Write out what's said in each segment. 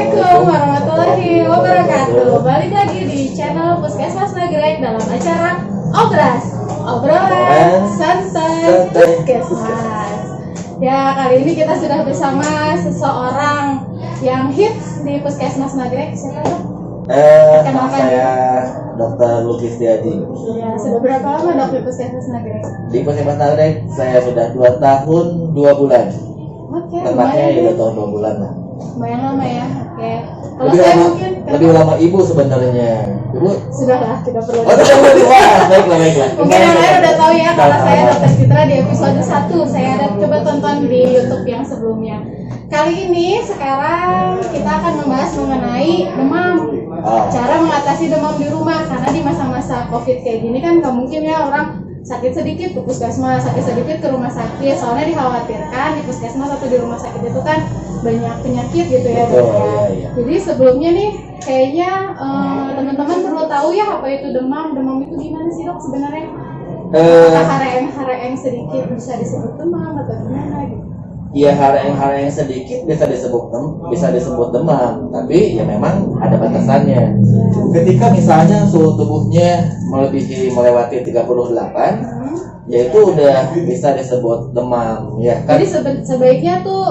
Assalamualaikum warahmatullahi wabarakatuh. Balik lagi di channel Puskesmas Nagrek dalam acara obrolan santai Puskesmas. Ya, kali ini kita sudah bersama seseorang yang hits di Puskesmas Nagrek. Siapa dok? Nama saya Dr. Lukis Diadi. Ya, sudah berapa lama dok di Puskesmas Nagrek? Di Puskesmas Nagrek saya sudah 2 tahun 2 bulan. Oke, Tempatnya lumayan. 2 tahun 2 bulan lah. Lumayan lama ya. Oke. Kalau Lebih saya lama, mungkin lebih lama ibu sebenarnya. Ibu? sudahlah, tidak perlu. Oh, tidak boleh dibahas. Baiklah. Mungkin yang lain udah tahu ya kalau saya Dr. Citra di episode 1. Saya ada coba tonton di YouTube yang sebelumnya. Kali ini sekarang kita akan membahas mengenai demam. Cara mengatasi demam di rumah, karena di masa-masa Covid kayak gini kan nggak mungkin ya orang sakit sedikit ke puskesmas, sakit sedikit ke rumah sakit. Soalnya dikhawatirkan di puskesmas atau di rumah sakit itu kan banyak penyakit gitu ya. Iya. Jadi sebelumnya nih kayaknya teman-teman perlu tahu ya apa itu demam. Demam itu gimana sih dok sebenarnya? Apakah hareng-hareng sedikit bisa disebut demam atau gimana gitu? Ya, hareng-hareng sedikit bisa disebut demam, tapi ya memang ada batasannya. Ketika misalnya suhu tubuhnya melewati 38, yaitu udah bisa disebut demam, ya kan? Jadi sebaiknya tuh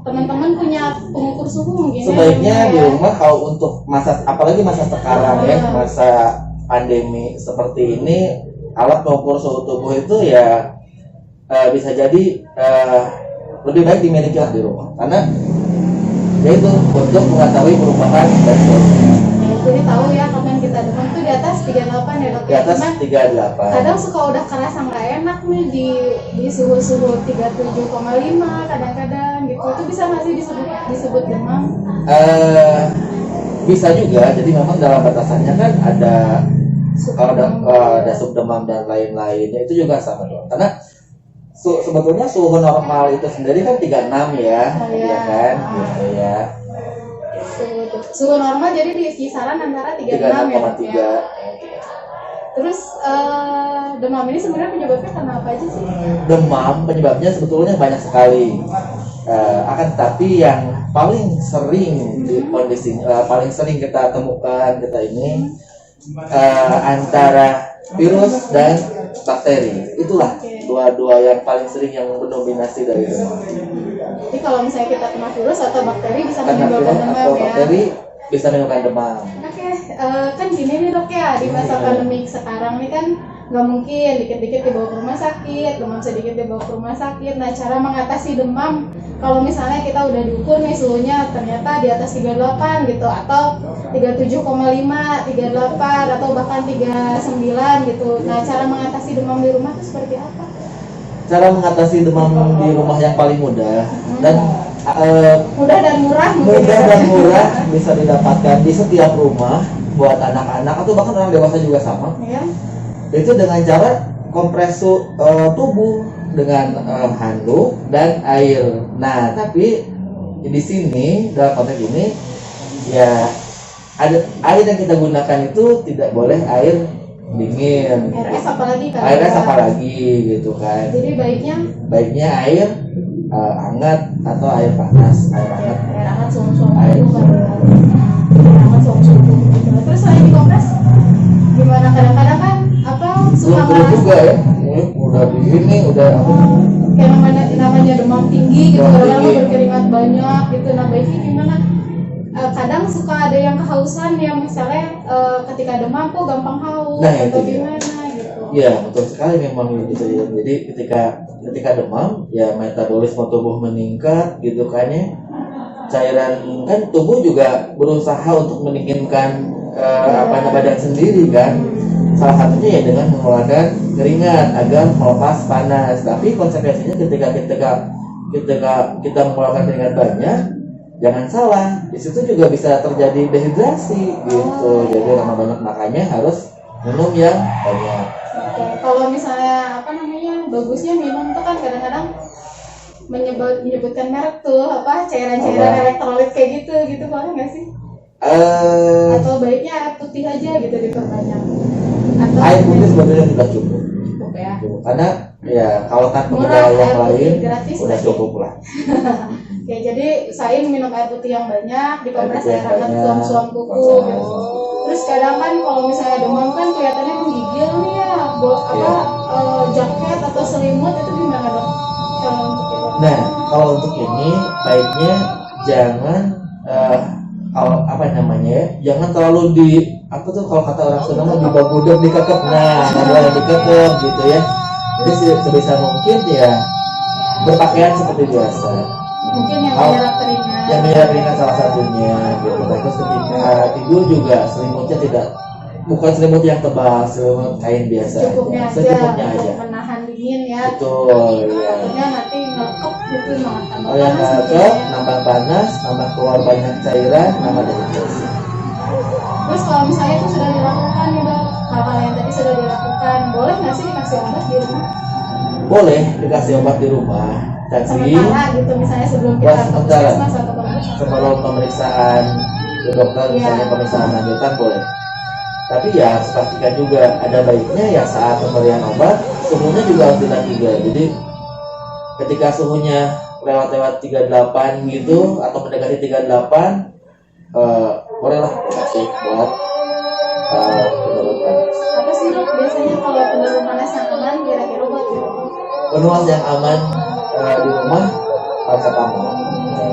teman-teman punya pengukur suhu mungkin. Sebaiknya ya, di rumah kalau untuk apalagi masa sekarang ya, masa pandemi seperti ini, alat pengukur suhu tubuh itu ya bisa jadi lebih baik dimiliki lah di rumah, karena yaitu untuk mengetahui perubahan dan suhunya. Jadi tahu ya kapan kita demam tuh di atas 38 ya dok. Di atas 38. Kadang suka udah kerasa nggak enak nih di suhu 37,5 kadang-kadang gitu. Itu bisa nggak sih disebut demam? Bisa juga. Jadi memang dalam batasannya kan ada ada subdemam dan lain-lainnya, itu juga sama dong. Karena sebetulnya suhu normal itu sendiri kan 36 ya, ya kan, gitu ya. Suhu normal jadi di kisaran antara 36 ya. Terus demam ini sebenarnya penyebabnya karena apa aja sih? Demam penyebabnya sebetulnya banyak sekali. Akan tetapi yang paling sering di kondisi paling sering kita temukan ini antara virus dan bakteri. Itulah dua yang paling sering yang mendominasi dari demam. Jadi kalau misalnya kita kena virus atau bakteri bisa Karena menimbulkan virus demam atau ya. bakteri bisa menimbulkan demam. Oke, kan gini nih dok ya, di masa pandemi sekarang nih kan nggak mungkin dikit-dikit dibawa ke rumah sakit, demam sedikit dibawa ke rumah sakit. Nah, cara mengatasi demam kalau misalnya kita udah diukur nih suhunya ternyata di atas 38 gitu, atau 37,5, 38 atau bahkan 39 gitu. Nah, cara mengatasi demam di rumah itu seperti apa? Cara mengatasi demam di rumah yang paling mudah dan mudah dan murah bisa didapatkan di setiap rumah buat anak-anak atau bahkan orang dewasa juga sama. Ya. Itu dengan cara kompres tubuh dengan handuk dan air. Nah, tapi di sini dalam konteks ini ya ada air yang kita gunakan itu tidak boleh air dingin. Air es apalagi kan? Air es apalagi gitu kan. Jadi baiknya air hangat atau air panas. Air hangat suam-suam air itu kan. Air hangat suam-suam gitu. Terus selain dikompres gimana, kadang-kadang kan suka belum juga ya. Udah di ini udah kayak namanya demam tinggi gitu, orang berkeringat banyak gitu. Nah, baiknya gimana? Kadang suka ada yang kehausan yang misalnya ketika demam kok gampang haus atau gimana gitu. Iya, betul sekali memang gitu ya. Jadi ketika demam ya metabolisme tubuh meningkat gitu kan ya. Cairan kan tubuh juga berusaha untuk mendinginkan badan sendiri kan. Salah satunya ya dengan mengeluarkan keringat agar melepas panas. Tapi konsekuensinya ketika kita mengeluarkan keringat banyak, jangan salah, di situ juga bisa terjadi dehidrasi gitu. Jadi makanya harus minum yang banyak. Kalau misalnya bagusnya minum tuh kan kadang-kadang menyebutkan merek tuh cairan-cairan elektrolit kayak gitu boleh nggak sih? Atau baiknya air putih aja gitu diperbanyak? Atau air putih sebenarnya tidak cukup. ya. Karena ya kalau tanpa Murah, gejala yang air putih lain gratis udah lagi. cukup lah. Oke, jadi usahain minum air putih yang banyak, dikompres Air air putih yang hangat, banyak. suam-suam kuku gitu. Terus kadang kan kalau misalnya demam kan kelihatannya menggigil nih ya, Iya. jaket atau selimut itu gimana dok? Kalau untuk itu? Nah, kalau untuk ini baiknya jangan kalau apa namanya ya, jangan terlalu apa tuh kalau kata orang Sunda mah dibagudeg dikekep. Nah, ada dikekep gitu ya. Jadi sebisa mungkin ya berpakaian seperti biasa. Mungkin yang Oh, menyerap keringat. Yang menyerap keringat salah satunya gitu. Terus ketika tidur juga selimutnya bukan selimut yang tebal, selimut kain biasa Secukupnya aja. Secukupnya untuk aja. menahan dingin ya. Betul, ya. Takutnya nanti ngelekep gitu malah tambah Oh yang panas gitu nggak ya. nambah panas, nambah keluar banyak cairan, nambah dehidrasi. Terus kalau misalnya itu sudah dilakukan nih dok, hal-hal yang tadi sudah dilakukan, boleh nggak sih dikasih obat di rumah? Boleh dikasih obat di rumah, tapi Sementara gitu misalnya sebelum Wah, kita ke sementara. puskesmas atau ke rumah sakit. sebelum pemeriksaan ke dokter, Iya. misalnya pemeriksaan lanjutan boleh. Tapi ya harus pastikan juga ada baiknya ya saat pemberian obat suhunya juga harus dilakukan. Jadi ketika suhunya lewat 38 gitu atau mendekati 38 bolehlah dikasih buat penurun panas. Apa sih dok biasanya kalau penurun panas yang aman kira-kira buat di rumah? Penurun yang aman di rumah paracetamol.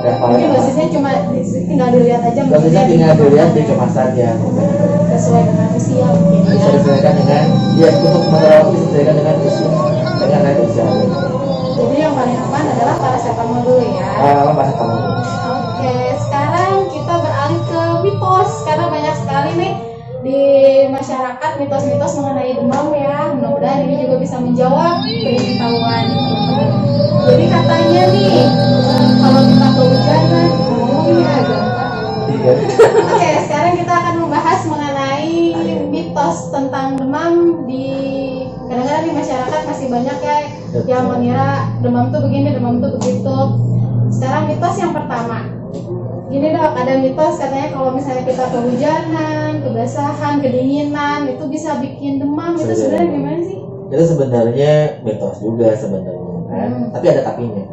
Dan Mungkin dosisnya cuma tinggal dilihat aja mungkin dosisnya ya, tinggal dilihat di kemasannya. sesuai dengan usia mungkin Bisa ya. disesuaikan dengan ya untuk sementara waktu disesuaikan dengan usia, dengan rate usia. Jadi yang paling aman adalah paracetamol dulu ya. Paracetamol. Oke, sekarang kita beralih ke mitos karena banyak sekali nih di masyarakat mitos-mitos mengenai demam ya. Mudah-mudahan ini juga bisa menjawab pengetahuan. Jadi katanya nih kalau kita kehujanan, ngomongnya agak Iya. Oke, sekarang kita akan membahas mengenai mitos tentang demam di kadang-kadang di masyarakat masih banyak ya yang mengira demam tuh begini, demam tuh begitu. Sekarang mitos yang pertama. Gini dok, ada mitos katanya kalau misalnya kita kehujanan, kebasahan, kedinginan itu bisa bikin demam. Itu sebenarnya gimana sih? Itu sebenarnya mitos juga sebenarnya kan. Tapi ada tapinya.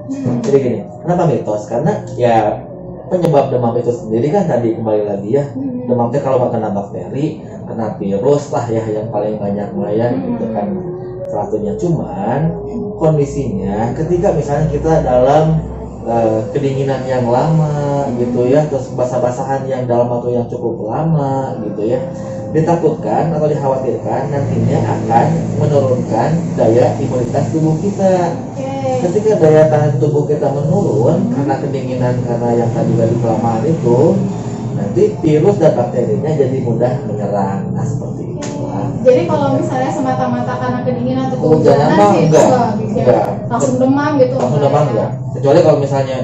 Jadi gini, kenapa mitos? Karena ya penyebab demam itu sendiri kan tadi kembali lagi ya, demam itu kalau nggak kena bakteri, kena virus lah ya yang paling banyak melayan gitu kan salah satunya. Cuman kondisinya ketika misalnya kita dalam kedinginan yang lama gitu ya, terus basah-basahan yang dalam waktu yang cukup lama gitu ya, ditakutkan atau dikhawatirkan nantinya akan menurunkan daya imunitas tubuh kita. Ketika daya tahan tubuh kita menurun karena kedinginan, karena yang tadi dari kelamaan itu, nanti virus dan bakterinya jadi mudah menyerang. Nah seperti itu. Jadi kalau misalnya semata-mata karena kedinginan atau Kehujanan kehujanan mah sih itu enggak. nggak bikin Enggak. langsung demam gitu. Langsung demam enggak. Kecuali kalau misalnya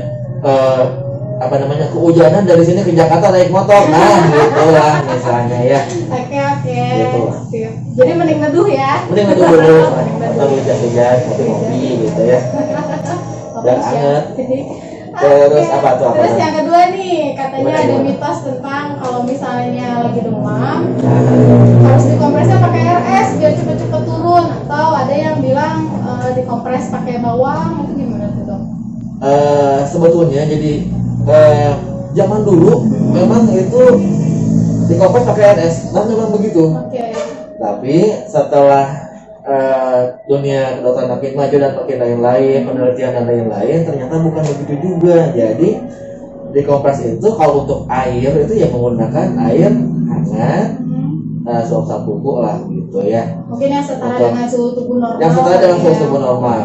kehujanan dari sini ke Jakarta naik motor, nah gitu lah misalnya ya. Oke. Gitu. Sip. Jadi mending neduh ya. Mending itu dulu atau hujan-hujan, kopi-kopi gitu ya. Dan anget. Terus Oke. apa tuh, apa Terus tuh? yang kedua nih, katanya Gimana, ada gimana? mitos tentang kalau misalnya lagi demam harus dikompresnya pakai RS biar cepet-cepet turun, atau ada yang bilang dikompres pakai bawang, itu gimana tuh dok? Sebetulnya jadi zaman dulu memang itu dikompres pakai RS dan memang begitu. Oke. Tapi setelah dunia kedokteran makin maju dan makin lain-lain, penelitian dan lain-lain, ternyata bukan begitu juga. Jadi dikompres itu kalau untuk air itu ya menggunakan air hangat, suap-suap kuku lah gitu ya. Mungkin yang setara Betul. dengan suhu tubuh normal. Yang setara dengan ya. suhu tubuh normal.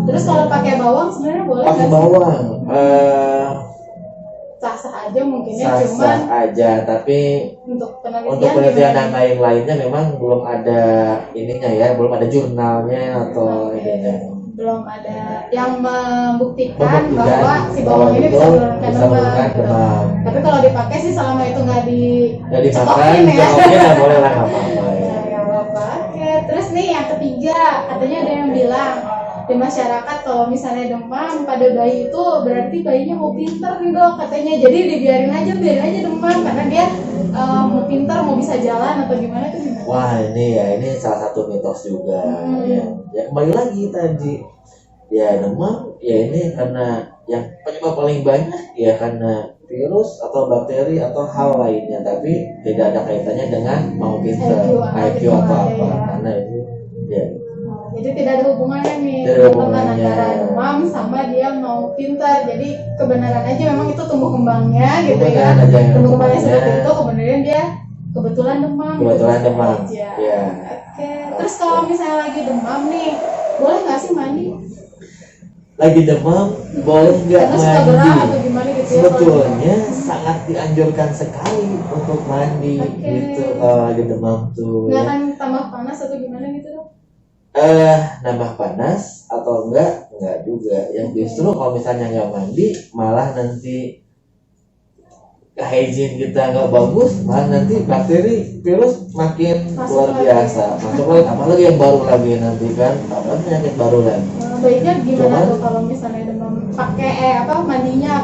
Terus kalau pakai bawang sebenarnya boleh Pakai nggak sih? bawang Sah-sah aja mungkinnya, cuman sah-sah aja, tapi untuk penelitian, untuk penelitian dan gimana? lain-lainnya memang belum ada ininya ya, belum ada jurnalnya atau Oke. ininya. Belum ada yang membuktikan Membuktikan bahwa si bawang ini itu bisa menurunkan bisa demam. menurunkan gitu. demam. Tapi kalau dipakai sih selama itu nggak di Jadi makan, cekokin ya. cekokin ya boleh lah, nggak apa-apa ya. Ya, nggak apa-apa. Oke, terus nih yang ketiga, katanya ada yang bilang di masyarakat kalau misalnya demam pada bayi itu berarti bayinya mau pinter nih dok katanya, jadi biarin aja demam karena dia mau pinter, mau bisa jalan atau gimana tuh gimana? Wah ini salah satu mitos juga ya kembali lagi tadi ya demam ya ini karena yang penyebab paling banyak ya karena virus atau bakteri atau hal lainnya, tapi tidak ada kaitannya dengan mau pinter, IQ atau apa ya. karena itu ya. Jadi tidak ada hubungannya nih antara demam sama dia mau pintar. Jadi kebenaran aja memang itu tumbuh kembangnya gitu ya. Tumbuh kembangnya seperti itu, kemudian dia kebetulan demam. Aja. Ya. Oke. Terus kalau misalnya lagi demam nih, boleh nggak sih mandi? Lagi demam boleh nggak mandi? Atau gimana gitu ya? Sebetulnya sangat dianjurkan sekali untuk mandi gitu kalau lagi demam tuh. Nggak akan tambah panas atau gimana gitu dok? Nambah panas atau enggak juga. Yang justru kalau misalnya nggak mandi malah nanti hygiene kita nggak bagus, malah nanti bakteri virus makin luar biasa masuk lagi, apalagi yang baru lagi nanti kan apalagi penyakit baru lagi. Baiknya gimana tuh kalau misalnya demam pakai mandinya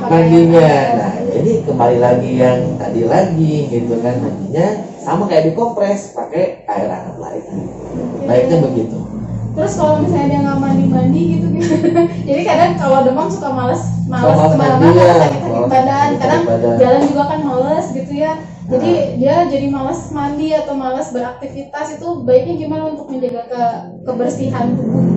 nah ini kembali lagi yang tadi lagi gitu kan, mandinya sama kayak dikompres pakai air hangat lagi. Baiknya begitu. Terus kalau misalnya dia nggak mandi gitu gimana? Jadi kadang kalau demam suka males kemana-mana, sakit badan, kadang jalan juga kan males gitu ya. Jadi dia jadi males mandi atau males beraktivitas, itu baiknya gimana untuk menjaga kebersihan tubuh?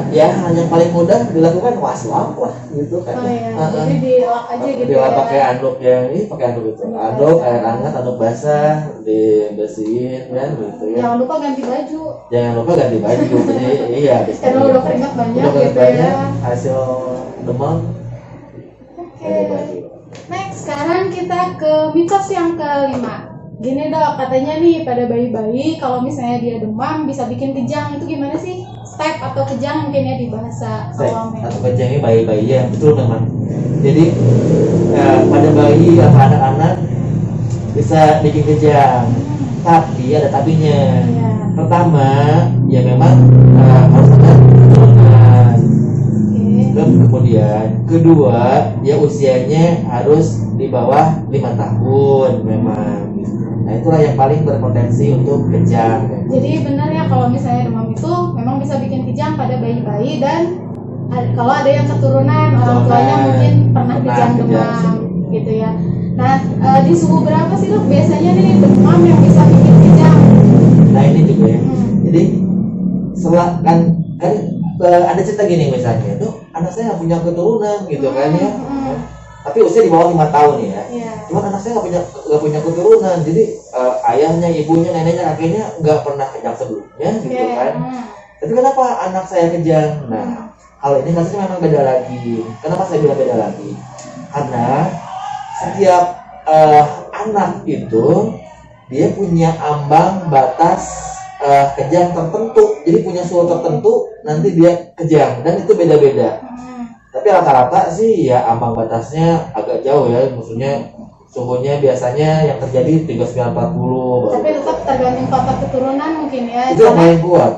Ya hal yang paling mudah dilakukan waswap lah gitu kan. Jadi dilap aja gitu. Dilap pakai anduk yang pakai anduk itu. Anduk air hangat, anduk basah, dibersihin kan gitu ya. Jangan lupa ganti baju. Jadi iya bisa. Karena udah keringat banyak gitu ya. Hasil demam. Oke. Next, sekarang kita ke mitos yang kelima. Gini dok, katanya nih pada bayi-bayi kalau misalnya dia demam bisa bikin kejang, itu gimana sih? Step atau kejang mungkin ya di bahasa awamnya. Atau kejang ini bayi-bayi ya, betul memang. Jadi pada bayi atau anak-anak bisa bikin kejang, tapi ada tapinya. Pertama, ya memang harus ada keturunan. Kemudian kedua, ya usianya harus di bawah 5 tahun memang. Nah itulah yang paling berpotensi untuk kejang. Jadi benar ya kalau misalnya demam itu memang bisa bikin kejang pada bayi-bayi, dan kalau ada yang keturunan orang tuanya mungkin pernah kejang demam gitu ya. Nah di suhu berapa sih dok biasanya nih demam yang bisa bikin kejang? Nah ini juga ya. Jadi kan ada cerita gini misalnya, tuh anak saya nggak punya keturunan gitu kan ya. Tapi usia di bawah 5 tahun ya. Cuman anak saya nggak punya keturunan, jadi ayahnya, ibunya, neneknya, kakeknya nggak pernah kejang sebelumnya gitu kan. Tapi kenapa anak saya kejang? Nah hal ini maksudnya memang beda lagi. Kenapa saya bilang beda lagi? Karena setiap anak itu dia punya ambang batas kejang tertentu, jadi punya suhu tertentu nanti dia kejang, dan itu beda-beda. Tapi rata-rata sih ya ambang batasnya agak jauh ya, maksudnya suhunya biasanya yang terjadi 39-40. Tapi tetap tergantung faktor keturunan mungkin ya. Itu yang paling kuat.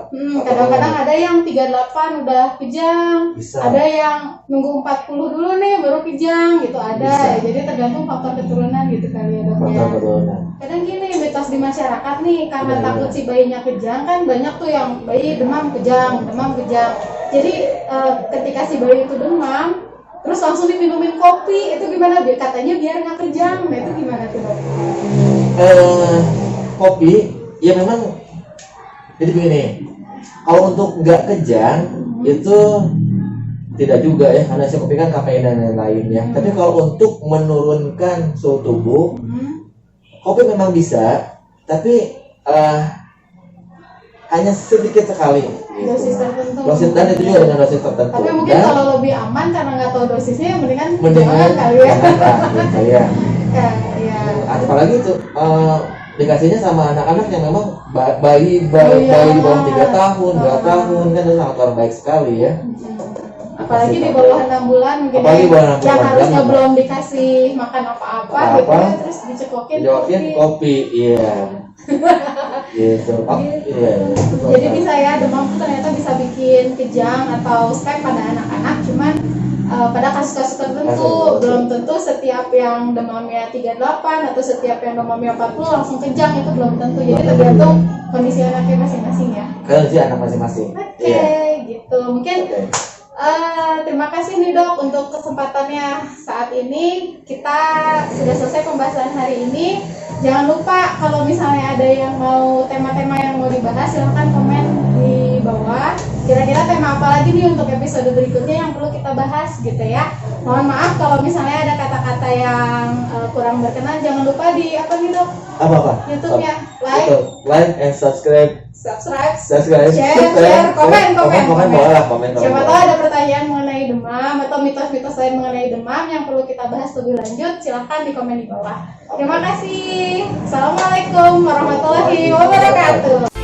Kadang-kadang ada yang 38 udah kejang, ada yang nunggu 40 dulu nih baru kejang gitu ada. Bisa. Jadi tergantung faktor keturunan gitu kali ya dok ya. Kadang gini mitos di masyarakat nih, karena takut si bayinya kejang kan banyak tuh yang bayi demam kejang. Jadi ketika si bayi itu demam terus langsung diminumin kopi, itu gimana? Katanya biar nggak kejang. Nah itu gimana tuh dok? Kopi ya memang jadi begini, kalau untuk nggak kejang itu tidak juga ya, karena si kopi kan kafein dan lain-lain ya. Tapi kalau untuk menurunkan suhu tubuh, kopi memang bisa, tapi hanya sedikit sekali gitu. Dosis tertentu. Dan itu juga dengan dosis tertentu. Tapi mungkin kalau lebih aman karena nggak tahu dosisnya, mendingan kali ya. Gitu ya. Ya. Apalagi itu dikasihnya sama anak-anak yang memang bayi di bawah 3 tahun, 2 tahun kan itu sangat baik sekali ya. apalagi di bawah 6 bulan mungkin Apalagi bawah 6 yang bulan, harusnya jangan. belum dikasih makan apa-apa gitu Apa-apa. ya, terus dicekokin Jokin kopi, iya. Gitu. Oh, iya. Jadi bisa ya, demam tuh ternyata bisa bikin kejang atau spek pada anak-anak, cuman pada kasus-kasus tertentu, belum tentu setiap yang demamnya 38 atau setiap yang demamnya 40 langsung kejang, itu belum tentu. Jadi tergantung kondisi anaknya masing-masing ya. Kan sih anak masing-masing. Oke, gitu. Mungkin Oke. terima kasih nih Dok untuk kesempatannya saat ini. Kita sudah selesai pembahasan hari ini. Jangan lupa kalau misalnya ada yang mau tema-tema yang mau dibahas, silahkan komen di bawah. Kira-kira tema apa lagi nih untuk episode berikutnya yang perlu kita bahas gitu ya. Mohon maaf kalau misalnya ada kata-kata yang kurang berkenan. Jangan lupa di apa nih Dok? Apa? YouTube-nya, Like and subscribe, share, komen. boleh lah, komen. Siapa tahu ada pertanyaan mengenai demam atau mitos-mitos lain mengenai demam yang perlu kita bahas lebih lanjut, silahkan di komen di bawah. Terima kasih. Assalamualaikum warahmatullahi wabarakatuh.